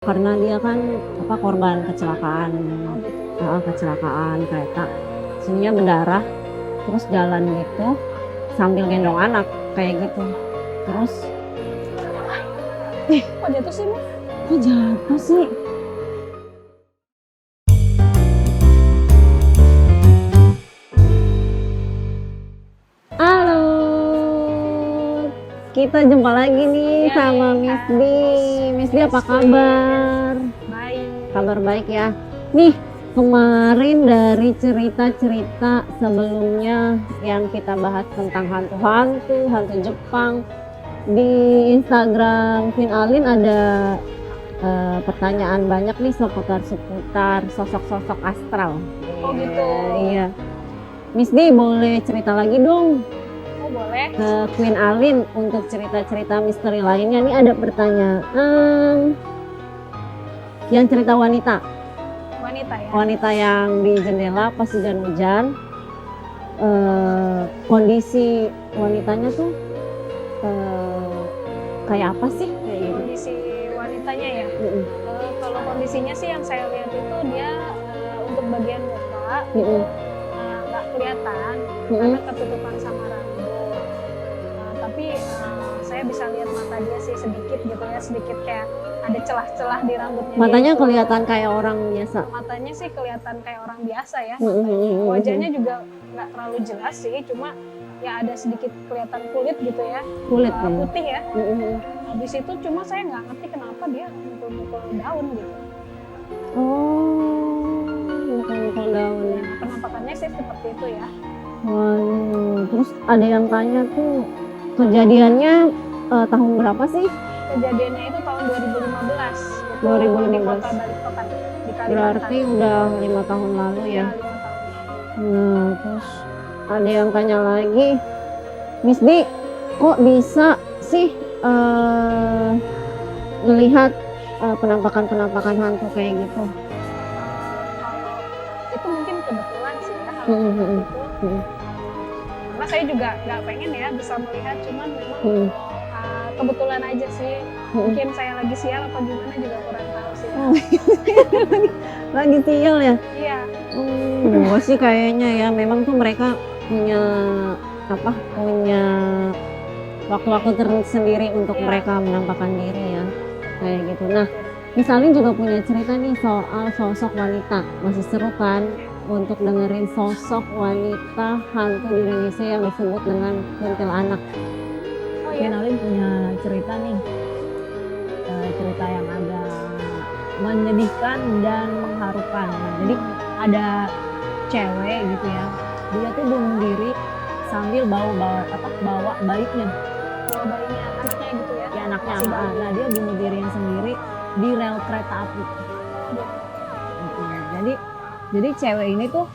Karena dia kan korban kecelakaan, kecelakaan kereta. Sininya berdarah, terus jalan gitu sambil gendong anak kayak gitu. Terus Kok jatuh sih, Mas? kok jatuh sih? Halo, kita jumpa lagi nih Iya sama nih, Miss Kak. D. Miss D apa kabar? Baik. Kabar baik ya. Nih, kemarin dari cerita-cerita sebelumnya yang kita bahas tentang hantu-hantu, hantu Jepang, di Instagram Queen Alin ada pertanyaan banyak nih seputar sosok-sosok astral. Oh gitu. Iya. Miss D boleh cerita lagi dong Oh boleh. ke Queen Alin untuk cerita-cerita misteri lainnya. Nih ada pertanyaan. Yang cerita wanita Wanita ya. yang di jendela pas hujan-hujan, kondisi wanitanya tuh kayak apa sih kayak gitu? Kondisi wanitanya ya. Mm-mm. Kalau kondisinya sih yang saya lihat itu dia untuk bagian muka Mm-mm. nggak kelihatan Mm-mm. karena ketutupan sama rambut. Tapi saya bisa lihat mata dia sih sedikit gitu ya, sedikit kayak ada celah-celah di rambutnya. Matanya dia itu. kelihatan kayak orang biasa. Matanya sih kelihatan kayak orang biasa ya. Mm-mm. Wajahnya juga nggak terlalu jelas sih, cuma ya ada sedikit kelihatan kulit gitu ya, Kulit ya. putih ya. Mm-mm. Habis itu cuma saya nggak ngerti kenapa dia mukul-mukul daun gitu. Oh, mukul daun. Nah, penampakannya sih seperti itu ya. Waduh, terus ada yang tanya tuh kejadiannya tahun berapa sih? Kejadiannya itu tahun 2015 itu 2015. di kota Balikpapan di Kalimantan. Berarti udah 5 tahun lalu ya. 5 tahun. Nah, terus ada yang tanya lagi, Miss D, kok bisa sih melihat penampakan-penampakan hantu kayak gitu? Kalau itu mungkin kebetulan sih ya kalau Mm-mm. itu. Mm-mm. Karena saya juga nggak pengen ya bisa melihat, cuman memang Mm-mm. kebetulan aja sih. Mm-mm. Mungkin saya lagi sial apa gimana juga kurang tahu sih. Lagi sial ya? Iya. Gua sih kayaknya ya, memang tuh mereka punya punya waktu-waktu tersendiri untuk Iya. mereka menampakkan diri ya, kayak gitu. Nah, misalnya juga punya cerita nih soal sosok wanita. Masih seru kan untuk dengerin sosok wanita hantu di Indonesia yang disebut dengan kuntilanak. Oh Mungkin iya. Alin punya cerita nih, cerita yang agak menyedihkan dan mengharukan. Nah, jadi ada cewek gitu ya, dia tuh bunuh diri sambil bawa bayinya. Bawa bayinya, anaknya gitu ya. Ya anaknya. Masih bayi. Nah, dia bunuh dirinya sendiri di rel kereta api. Jadi cewek ini tuh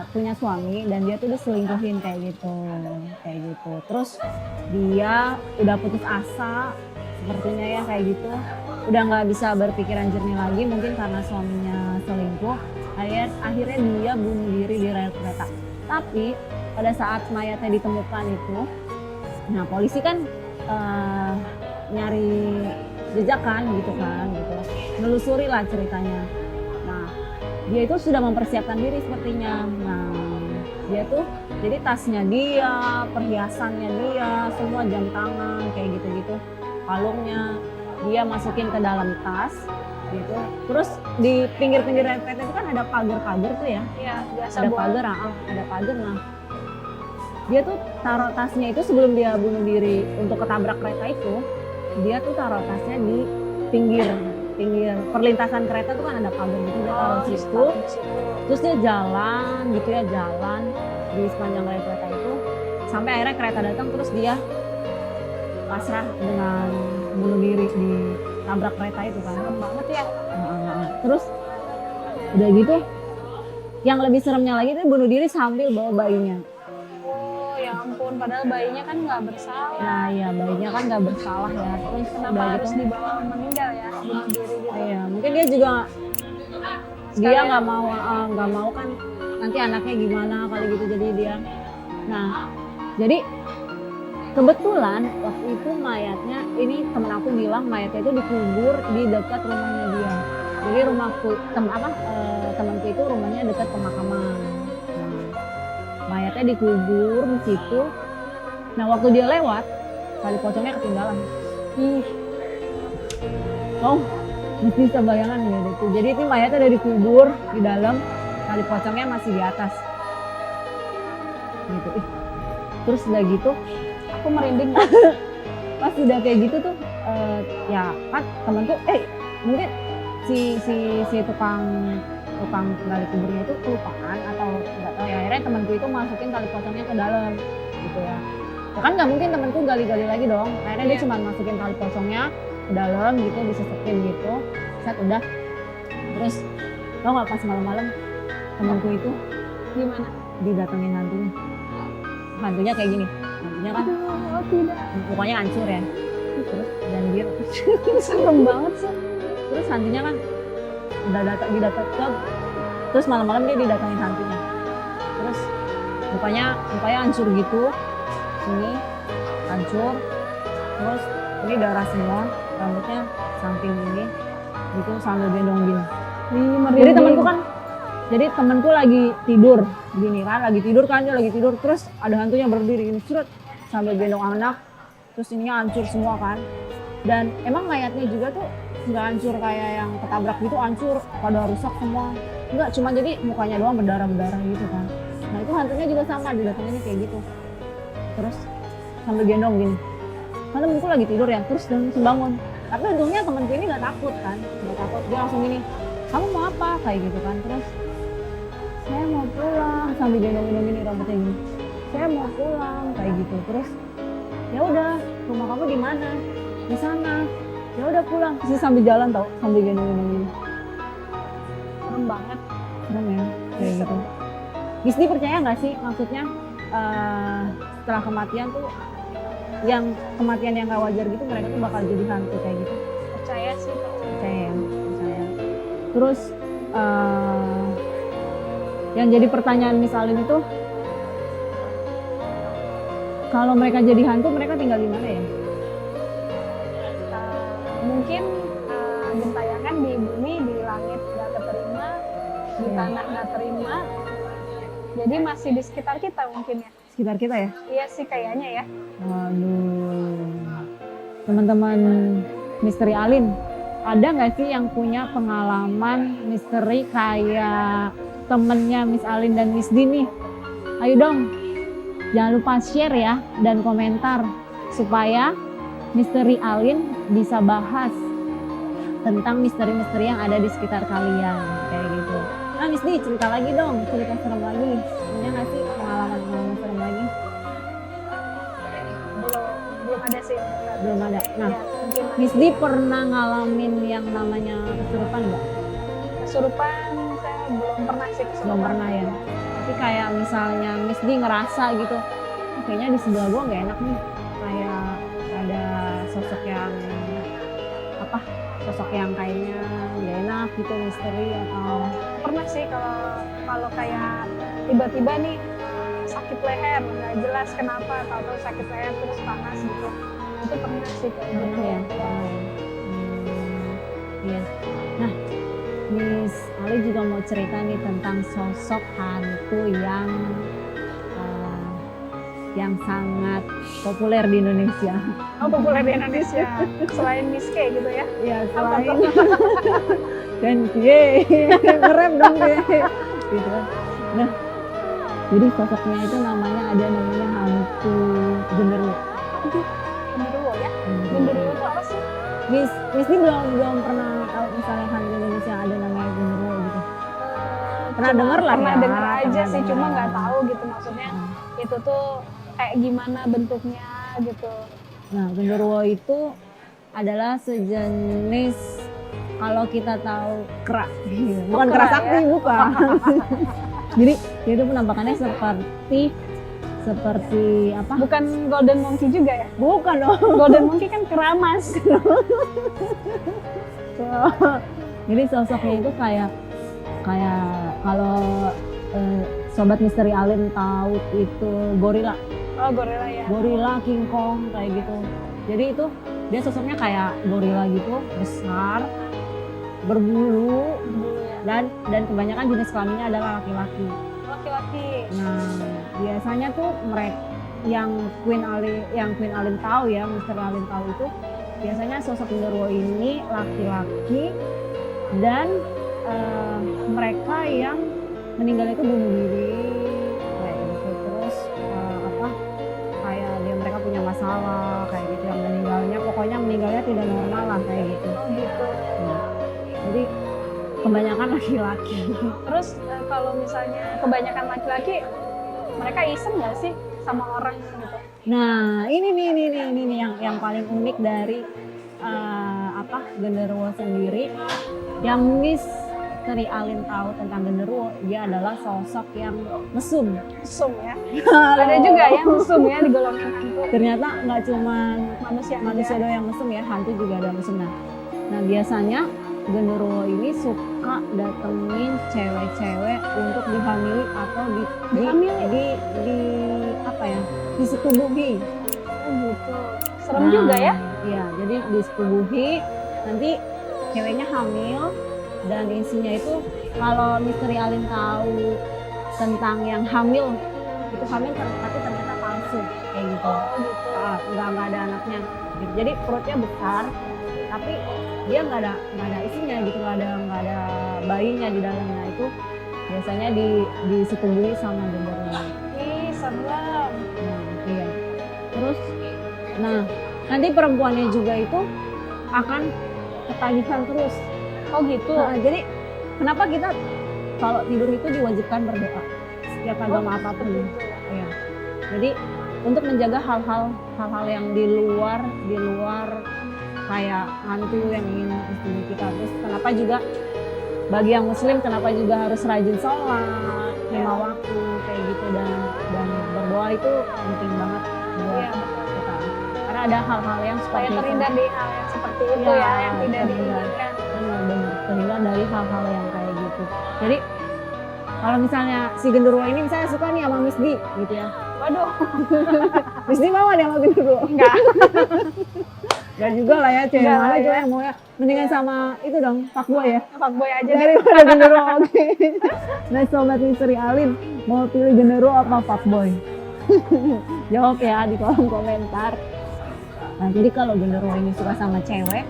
punya suami dan dia tuh diselingkuhin kayak gitu. Terus dia udah putus asa sepertinya ya kayak gitu. Udah nggak bisa berpikiran jernih lagi mungkin karena suaminya selingkuh. Akhirnya dia bunuh diri di rel kereta. Tapi pada saat mayatnya ditemukan itu, nah polisi kan nyari jejak kan gitu, nelusuri lah ceritanya. Nah, dia itu sudah mempersiapkan diri sepertinya. Nah, dia tuh jadi tasnya dia, perhiasannya dia, semua jam tangan kayak gitu-gitu, kalungnya dia masukin ke dalam tas gitu. Terus di pinggir-pinggir rel kereta itu kan ada pagar-pagar tuh ya. Iya, biasa Ada buat pagar, ada pagar. Nah, dia tuh taruh tasnya itu sebelum dia bunuh diri untuk ketabrak kereta itu, dia tuh taruh tasnya di pinggir perlintasan kereta tuh kan ada pagar gitu, dia taruh di situ. situ. Terus dia jalan gitu ya, jalan di sepanjang rel kereta itu sampai akhirnya kereta datang, terus dia pasrah dengan bunuh diri di tabrak kereta itu kan. Serem banget ya. Terus udah gitu, yang lebih seremnya lagi dia bunuh diri sambil bawa bayinya. Oh ya ampun, padahal bayinya kan nggak bersalah. Nah iya, bayinya kan nggak bersalah ya. Terus Kenapa udah harus gitu, dibawa meninggal ya, bunuh diri gitu. iya mungkin dia juga dia nggak mau kan nanti anaknya gimana kali gitu, jadi dia. Nah jadi kebetulan waktu itu mayatnya, ini temen aku bilang mayatnya itu dikubur di dekat rumahnya dia. Jadi rumahku, temanku itu rumahnya dekat pemakaman. Nah, mayatnya dikubur di situ. Nah waktu dia lewat, tali pocongnya ketinggalan. Ih, Oh, bisa bayangan gitu. Jadi itu mayatnya udah dikubur di dalam, tali pocongnya masih di atas. Gitu. Terus udah gitu, aku merinding. pas udah kayak gitu tuh, ya kan temanku, mungkin si tukang gali kuburnya itu kelupaan atau nggak tahu ya. Akhirnya temanku itu masukin tali pocongnya ke dalam, gitu ya. Ya kan nggak mungkin temanku gali-gali lagi dong. Akhirnya dia cuma masukin tali pocongnya ke dalam gitu, disesekin gitu. Saat udah, terus tau nggak pas malam-malam temanku itu Gimana? didatengin hantunya. Hantunya kayak gini, hantunya kan Oh tidak. mukanya hancur ya. Terus dan dia Serem banget sih. terus hantunya kan udah didatang, terus malam-malam dia didatengin hantunya. Terus mukanya hancur gitu, sini hancur, terus ini darah semua, rambutnya samping ini gitu sambil gendong gini. Ih, merinding. Jadi temanku lagi tidur gini kan, dia lagi tidur, terus ada hantunya berdiri gini curut sambil gendong anak, terus ininya hancur semua kan. Dan emang mayatnya juga tuh nggak hancur kayak yang ketabrak gitu, hancur pada rusak semua, enggak, cuma jadi mukanya doang berdarah gitu kan. Nah itu hantunya juga sama, didatanginnya kayak gitu, terus sambil gendong gini. Kan temenku lagi tidur ya, terus langsung bangun. Tapi untungnya temenku ini nggak takut kan, nggak takut, dia langsung gini, kamu mau apa kayak gitu kan. Terus saya mau pulang, sambil gendong gini rambutnya gini, saya mau pulang kayak gitu. Terus ya udah, rumah kamu di mana? Di sana. Ya udah pulang. Terus sambil jalan tau, sambil gendong gini. Serem banget. Serem ya, kayak gitu. Gisdi percaya nggak sih, maksudnya setelah kematian tuh, yang kematian yang gak wajar gitu, mereka tuh bakal jadi hantu kayak gitu? Percaya sih. Percaya. Terus yang jadi pertanyaan Miss Alin itu, kalau mereka jadi hantu, mereka tinggal di mana ya? Mungkin gentayangan di bumi, di langit nggak keterima, di tanah nggak terima. Jadi masih di sekitar kita mungkin ya. Sekitar kita ya? Iya sih kayaknya ya. Waduh, teman-teman Misteri Alin, ada nggak sih yang punya pengalaman misteri kayak temennya Miss Alin dan Miss Dini? Ayo dong, jangan lupa share ya dan komentar supaya Misteri Alin bisa bahas tentang misteri-misteri yang ada di sekitar kalian kayak gitu. Nah Miss Di, cerita lagi dong, cerita serem lagi. Punya nggak sih pengalaman serem lagi? Belum ada sih. Belum ada. Nah, Ya, mungkin Miss Di pernah ngalamin yang namanya kesurupan nggak? kesurupan saya belum pernah sih kesurupan. Belum pernah ya. Tapi kayak misalnya Miss Di ngerasa gitu, "Oh, kayaknya di sebelah gua nggak enak nih. Kayak ada sosok yang kayaknya nggak enak gitu, misteri atau..." Pernah sih kalau kayak tiba-tiba nih sakit leher, nggak jelas kenapa, tahu-tahu sakit leher terus panas gitu. Itu pernah sih kayak gitu. Pernah ya. Iya. Nah, Miss Ali juga mau cerita nih tentang sosok hantu yang sangat populer di Indonesia. Oh, populer di Indonesia. Selain Miss K gitu ya. Ya, selain dan nge-rap dong deh. Gitu kan. Nah, jadi sosoknya itu namanya hantu genderuwo. Genderuwo ya. Genderuwo itu apa sih? Miss ini belum pernah tahu misalnya hantu Indonesia ada namanya genderuwo gitu. Pernah dengar lah Pernah ya. dengar aja Pernah sih, cuma denger. nggak tahu gitu maksudnya. Itu tuh kayak gimana bentuknya gitu. Nah, genderuwo itu adalah sejenis, kalau kita tahu kera, bukan kera kera sakti, ya? bukan. Jadi dia itu penampakannya seperti apa? Bukan golden monkey juga ya? Bukan dong. Golden monkey kan keramas. Jadi sosoknya itu kayak kalau Sobat Misteri Alin tahu itu gorila. Oh, gorila ya. gorila, King Kong kayak gitu. Jadi itu dia sosoknya kayak gorila gitu, besar, berbulu, dan kebanyakan jenis kelaminnya adalah laki-laki. Laki-laki. Nah, biasanya tuh mereka yang Queen Alin tahu ya, Misteri Alin tahu itu biasanya sosok genderuwo ini laki-laki dan mereka yang meninggal itu bunuh diri kayak gitu. Terus kayak mereka punya masalah kayak gitu, yang meninggalnya tidak normal lah kayak gitu. Oh gitu. Nah, jadi kebanyakan laki-laki. Terus kalau misalnya kebanyakan laki-laki, mereka iseng nggak sih sama orang gitu? Nah, ini nih yang paling unik dari genderuwo sendiri. Yang Misteri Alin tahu tentang genderuwo, dia adalah sosok yang mesum. Mesum ya. Ada juga ya mesum ya di golongan hantu. Ternyata nggak cuma Manusia doang yang mesum ya, hantu juga ada mesum. Nah, biasanya genderuwo ini suka datengin cewek-cewek untuk dihamili atau disetubuhi. Oh gitu. Serem juga ya. Iya, jadi disetubuhi, nanti ceweknya hamil dan isinya itu, kalau Misteri Alin tahu tentang yang hamil, itu hamil tapi ternyata palsu kayak gitu. Oh gitu. Nggak ada anaknya. Jadi perutnya besar, tapi dia nggak ada isinya gitu, nggak ada bayinya di dalamnya. Itu biasanya disetubuhi sama genderuwo. Ih, serem. Iya. Terus, nanti perempuannya juga itu akan ketagihan terus. Oh gitu. Nah, jadi kenapa kita kalau tidur itu diwajibkan berdoa setiap agama apapun. Iya. Jadi untuk menjaga hal-hal yang di luar kayak hantu yang ingin membunuh kita. Terus kenapa juga bagi yang muslim, kenapa juga harus rajin sholat 5 waktu kayak gitu, dan berdoa itu penting banget buat kita. Karena ada hal-hal yang Supaya terhindar dari hal yang seperti itu ya, yang tidak diinginkan. Benar, terhindar dari hal-hal yang kayak gitu. Jadi kalau misalnya si genderuwo ini misalnya suka nih sama Miss D gitu ya. Waduh. Miss D mau ada sama genderuwo? Enggak. Enggak juga lah ya, cewek Enggak mana lah juga ya. yang mau ya. Mendingan sama itu dong, fuckboy ya. Fuckboy aja deh. Daripada genderuwo, oke. Nah, Sobat Misteri Alin, mau pilih genderuwo apa fuckboy? Jawab ya di kolom komentar. Nah, jadi kalau genderuwo ini suka sama cewek,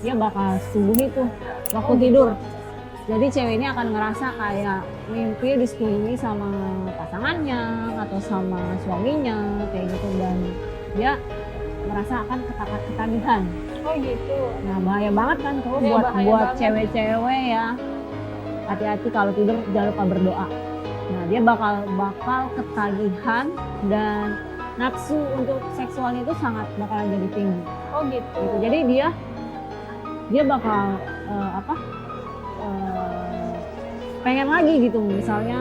dia bakal setubuhi tuh waktu tidur. Jadi cewek ini akan ngerasa kayak mimpi disetubuhi sama pasangannya atau sama suaminya kayak gitu, dan dia merasa akan ketagihan. Oh gitu. Nah, bahaya banget kan tuh Iya, buat bahaya banget. cewek-cewek ya. Hati-hati kalau tidur, jangan lupa berdoa. Nah, dia bakal ketagihan, dan nafsu untuk seksualnya itu bakalan jadi tinggi. Oh gitu. Jadi dia bakal pengen lagi gitu, misalnya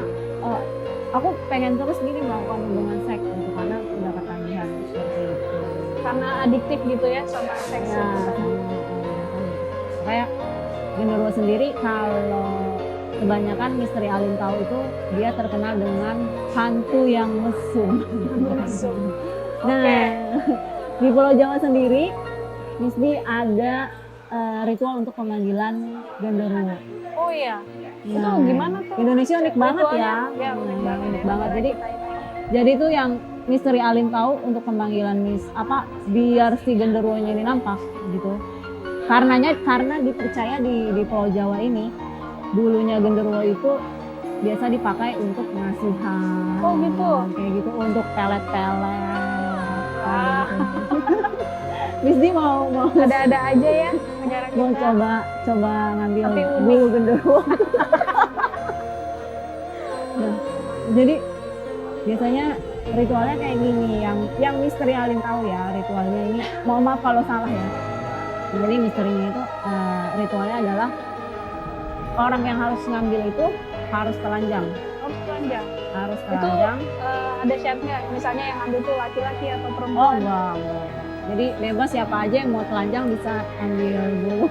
aku pengen terus gini melakukan hubungan seks gitu, karena udah ketagihan seperti itu. Karena adiktif gitu ya sama seks. Ya, kayak genderuwo sendiri, kalau kebanyakan Misteri Alin tahu itu dia terkenal dengan hantu yang mesum. Mesum. Nah, di Pulau Jawa sendiri, Misdi ada ritual untuk pemanggilan genderuwo. Oh iya. Itu Nah, gimana tuh? Indonesia unik banget ya. Ya, unik banget. Unik banget. Jadi itu yang Misteri Alin tahu untuk pemanggilan biar si genderuwonya ini nampak gitu. Karena dipercaya di Pulau Jawa ini, bulunya genderuwo itu biasa dipakai untuk pengasihan. Oh gitu. Kayak gitu, untuk pelet-pelet. Wah. Misdi mau Ada-ada aja ya negara kita. mau coba ngambil Tapi unik. bulu genderuwo. Nah, jadi biasanya ritualnya kayak gini, yang Misteri Alin tahu ya ritualnya ini. Mohon maaf kalau salah ya. Jadi misterinya itu ritualnya adalah orang yang harus ngambil itu harus telanjang. Harus telanjang. Harus Itu telanjang. ada syaratnya, misalnya yang ambil tuh laki-laki atau Oh perempuan. enggak. Jadi bebas, siapa aja yang mau telanjang bisa ambil bulu.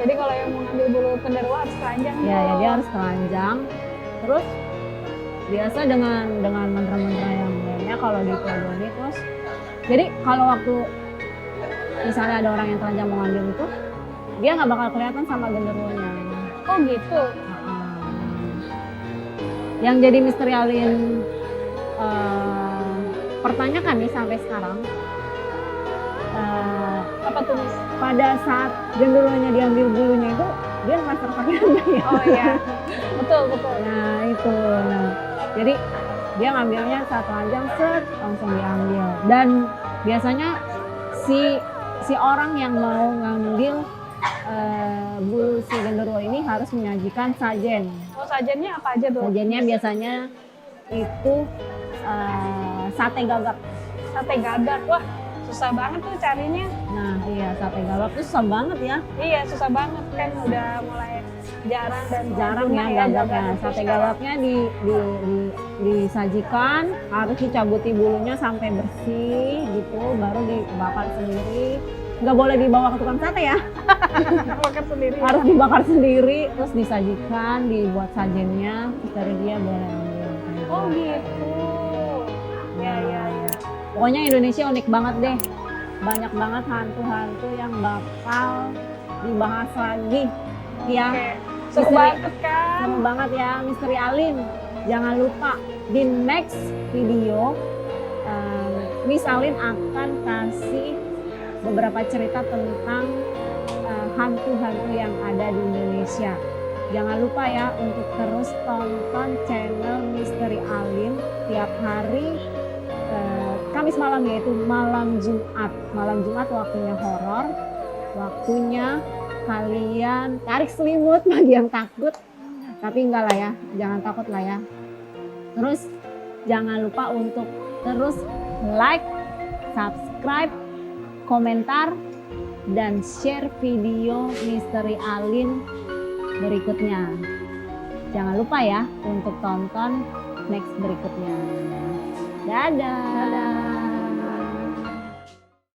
Jadi kalau yang mau ngambil bulu genderuwo harus telanjang. Ya dia harus telanjang. Terus biasa dengan mantra-mantra yang genderuwonya kalau ditodoni terus. Jadi kalau waktu misalnya ada orang yang telanjang mau ngambil itu, dia nggak bakal kelihatan sama genderuwonya. Oh gitu. Yang jadi misteri alien pertanyakan nih sampai sekarang, Apa tuh Miss? pada saat genderuwonya diambil bulunya itu dia ngerasa kesakitan nggak ya? Oh iya. Betul. Nah itu, nah, jadi dia ngambilnya saat telanjang set langsung diambil. Dan biasanya si orang yang mau ngambil bulu si genderuwo ini harus menyajikan sajen. Oh sajennya apa aja tuh? Sajennya biasanya itu sate gagak. Sate gagak. Wah susah banget tuh carinya. Nah iya, sate gagak itu susah banget ya. Iya susah banget kan udah mulai jarang dan Jarang ya punah gagaknya. jawaban itu Sate sekarang. gagaknya disajikan, harus dicabuti bulunya sampai bersih gitu, baru dibakar sendiri. Nggak boleh dibawa ke tukang sate ya, Makan sendiri. harus dibakar sendiri, terus disajikan, dibuat sajennya, terus dari dia boleh ambil. Oh gitu. Ya. Pokoknya Indonesia unik banget deh. Banyak banget hantu-hantu yang bakal dibahas lagi. Ya, Oke. Seru Misteri. banget kan? seru banget ya Misteri Alin. Jangan lupa di next video Miss Alin akan kasih beberapa cerita tentang hantu-hantu yang ada di Indonesia. Jangan lupa ya untuk terus tonton channel Misteri Alin tiap hari Kamis malam, yaitu malam Jumat. Malam Jumat waktunya horor, waktunya kalian tarik selimut bagi yang takut. Tapi enggak lah ya, jangan takut lah ya. Terus jangan lupa untuk terus like, subscribe, komentar, dan share video Misteri Alin berikutnya. Jangan lupa ya untuk tonton next berikutnya. Dadah.